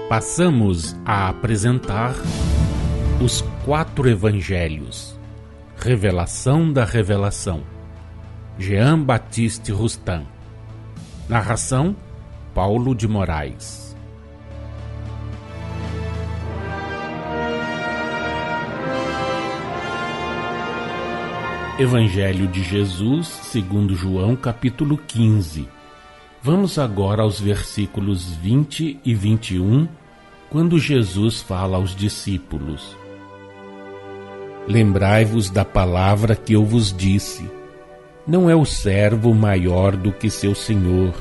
Passamos a apresentar os 4 Evangelhos, Revelação da Revelação, Jean Baptiste Rustin. Narração, Paulo de Moraes. Evangelho de Jesus, segundo João, capítulo 15. Vamos agora aos versículos 20 e 21, quando Jesus fala aos discípulos. Lembrai-vos da palavra que eu vos disse. Não é o servo maior do que seu senhor.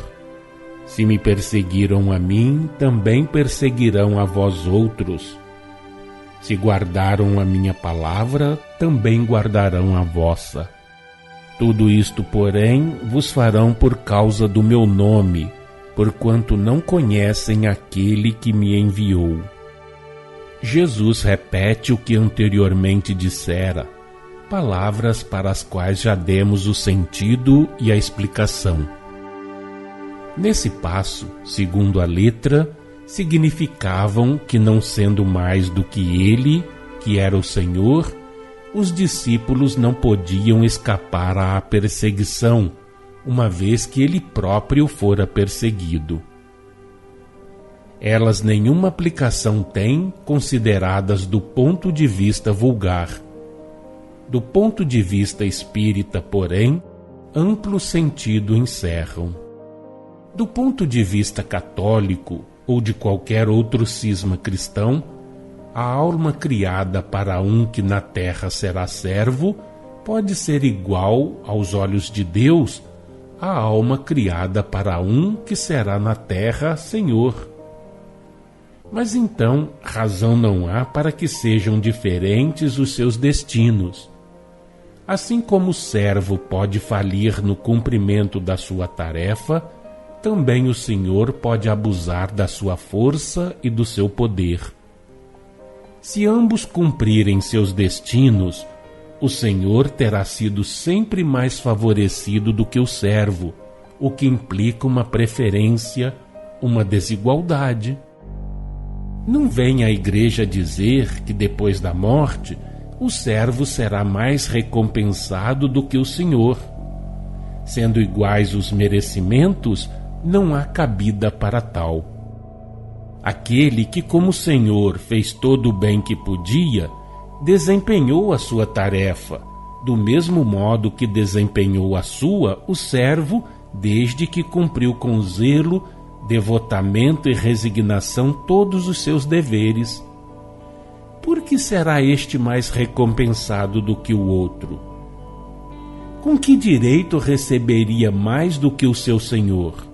Se me perseguiram a mim, também perseguirão a vós outros. Se guardaram a minha palavra, também guardarão a vossa. Tudo isto, porém, vos farão por causa do meu nome, porquanto não conhecem aquele que me enviou. Jesus repete o que anteriormente dissera, palavras para as quais já demos o sentido e a explicação. Nesse passo, segundo a letra, significavam que, não sendo mais do que ele, que era o Senhor, os discípulos não podiam escapar à perseguição, uma vez que ele próprio fora perseguido. Elas nenhuma aplicação têm, consideradas do ponto de vista vulgar. Do ponto de vista espírita, porém, amplo sentido encerram. Do ponto de vista católico, ou de qualquer outro cisma cristão, a alma criada para um que na terra será servo pode ser igual, aos olhos de Deus, à alma criada para um que será na terra senhor. Mas então, razão não há para que sejam diferentes os seus destinos. Assim como o servo pode falir no cumprimento da sua tarefa, também o Senhor pode abusar da sua força e do seu poder. Se ambos cumprirem seus destinos, o Senhor terá sido sempre mais favorecido do que o servo, o que implica uma preferência, uma desigualdade. Não vem a Igreja dizer que depois da morte, o servo será mais recompensado do que o Senhor. Sendo iguais os merecimentos, não há cabida para tal. Aquele que, como Senhor, fez todo o bem que podia, desempenhou a sua tarefa, do mesmo modo que desempenhou a sua o servo, desde que cumpriu com zelo, devotamento e resignação todos os seus deveres. Por que será este mais recompensado do que o outro? Com que direito receberia mais do que o seu senhor?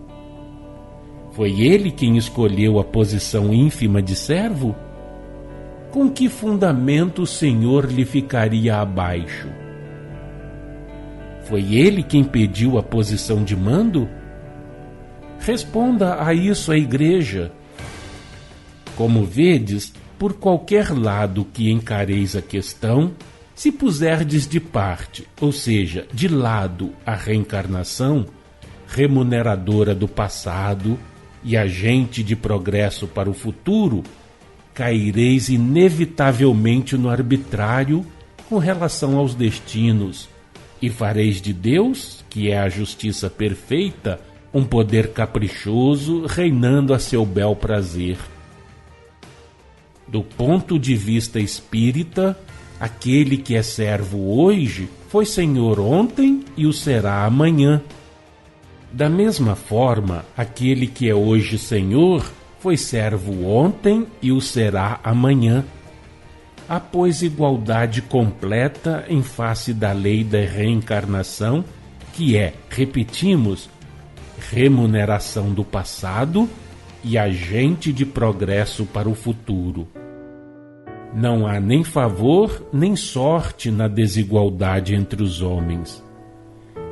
Foi ele quem escolheu a posição ínfima de servo? Com que fundamento o Senhor lhe ficaria abaixo? Foi ele quem pediu a posição de mando? Responda a isso a Igreja. Como vedes, por qualquer lado que encareis a questão, se puserdes de parte, ou seja, de lado a reencarnação, remuneradora do passado e agente de progresso para o futuro, caireis inevitavelmente no arbitrário com relação aos destinos e fareis de Deus, que é a justiça perfeita, um poder caprichoso reinando a seu bel prazer. Do ponto de vista espírita, aquele que é servo hoje foi senhor ontem e o será amanhã. Da mesma forma, aquele que é hoje senhor foi servo ontem e o será amanhã. Há, pois, igualdade completa em face da lei da reencarnação, que é, repetimos, remuneração do passado e agente de progresso para o futuro. Não há nem favor nem sorte na desigualdade entre os homens.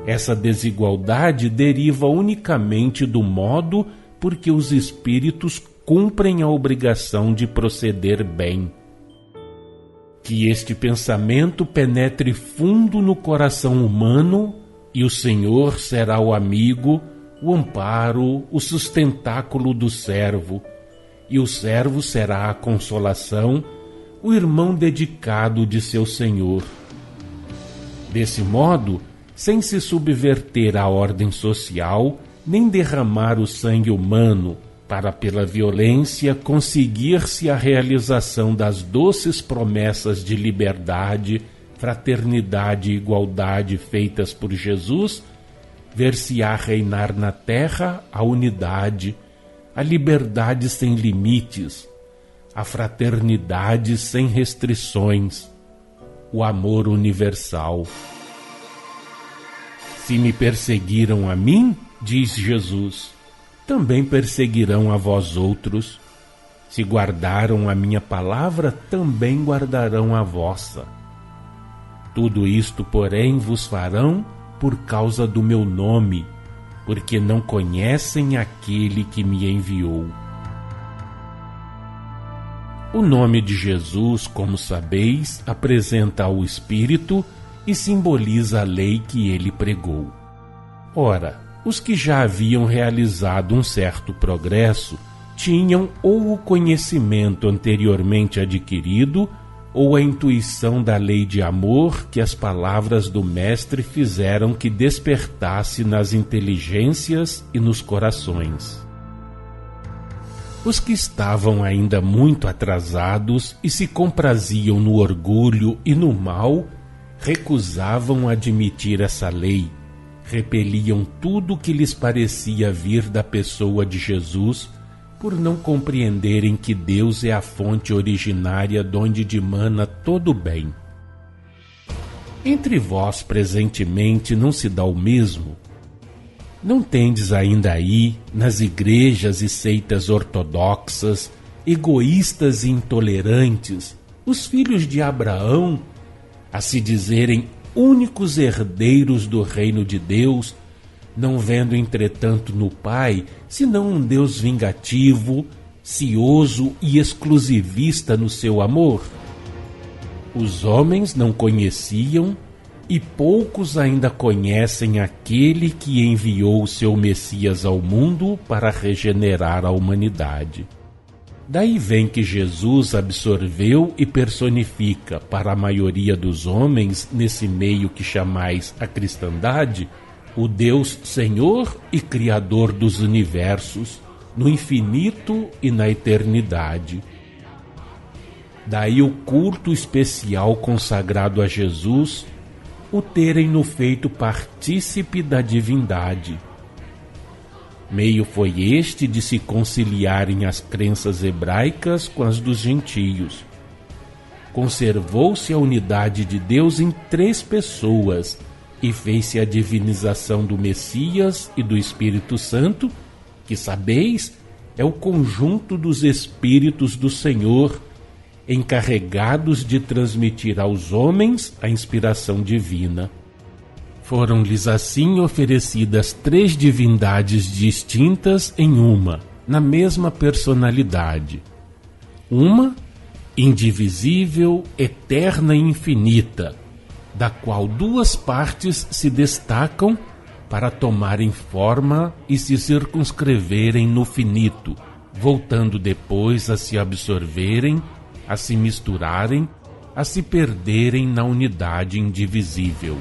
Essa desigualdade deriva unicamente do modo por que os espíritos cumprem a obrigação de proceder bem. Que este pensamento penetre fundo no coração humano e o Senhor será o amigo, o amparo, o sustentáculo do servo, e o servo será a consolação, o irmão dedicado de seu senhor. Desse modo, sem se subverter à ordem social, nem derramar o sangue humano, para pela violência conseguir-se a realização das doces promessas de liberdade, fraternidade e igualdade feitas por Jesus, ver-se-á reinar na terra a unidade, a liberdade sem limites, a fraternidade sem restrições, o amor universal. Se me perseguiram a mim, diz Jesus, também perseguirão a vós outros. Se guardaram a minha palavra, também guardarão a vossa. Tudo isto, porém, vos farão por causa do meu nome, porque não conhecem aquele que me enviou. O nome de Jesus, como sabeis, apresenta ao Espírito e simboliza a lei que ele pregou. Ora, os que já haviam realizado um certo progresso tinham ou o conhecimento anteriormente adquirido ou a intuição da lei de amor que as palavras do Mestre fizeram que despertasse nas inteligências e nos corações. Os que estavam ainda muito atrasados e se compraziam no orgulho e no mal, recusavam admitir essa lei, repeliam tudo que lhes parecia vir da pessoa de Jesus, por não compreenderem que Deus é a fonte originária donde dimana todo o bem. Entre vós, presentemente, não se dá o mesmo? Não tendes ainda aí, nas igrejas e seitas ortodoxas, egoístas e intolerantes, os filhos de Abraão, a se dizerem únicos herdeiros do reino de Deus, não vendo, entretanto, no Pai, senão um Deus vingativo, cioso e exclusivista no seu amor? Os homens não conheciam, e poucos ainda conhecem aquele que enviou o seu Messias ao mundo para regenerar a humanidade. Daí vem que Jesus absorveu e personifica para a maioria dos homens, nesse meio que chamais a cristandade, o Deus Senhor e Criador dos universos, no infinito e na eternidade. Daí o culto especial consagrado a Jesus, o terem-no feito partícipe da divindade. Meio foi este de se conciliarem as crenças hebraicas com as dos gentios. Conservou-se a unidade de Deus em 3 pessoas e fez-se a divinização do Messias e do Espírito Santo, que, sabeis, é o conjunto dos Espíritos do Senhor, encarregados de transmitir aos homens a inspiração divina. Foram-lhes assim oferecidas 3 divindades distintas em uma, na mesma personalidade. Uma, indivisível, eterna e infinita, da qual 2 partes se destacam para tomarem forma e se circunscreverem no finito, voltando depois a se absorverem, a se misturarem, a se perderem na unidade indivisível.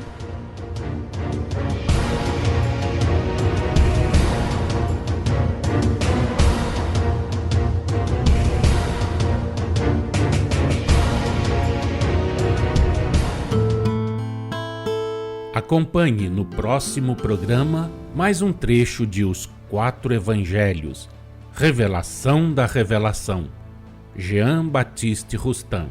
Acompanhe no próximo programa mais um trecho de Os 4 Evangelhos, Revelação da Revelação, Jean Baptiste Rustin.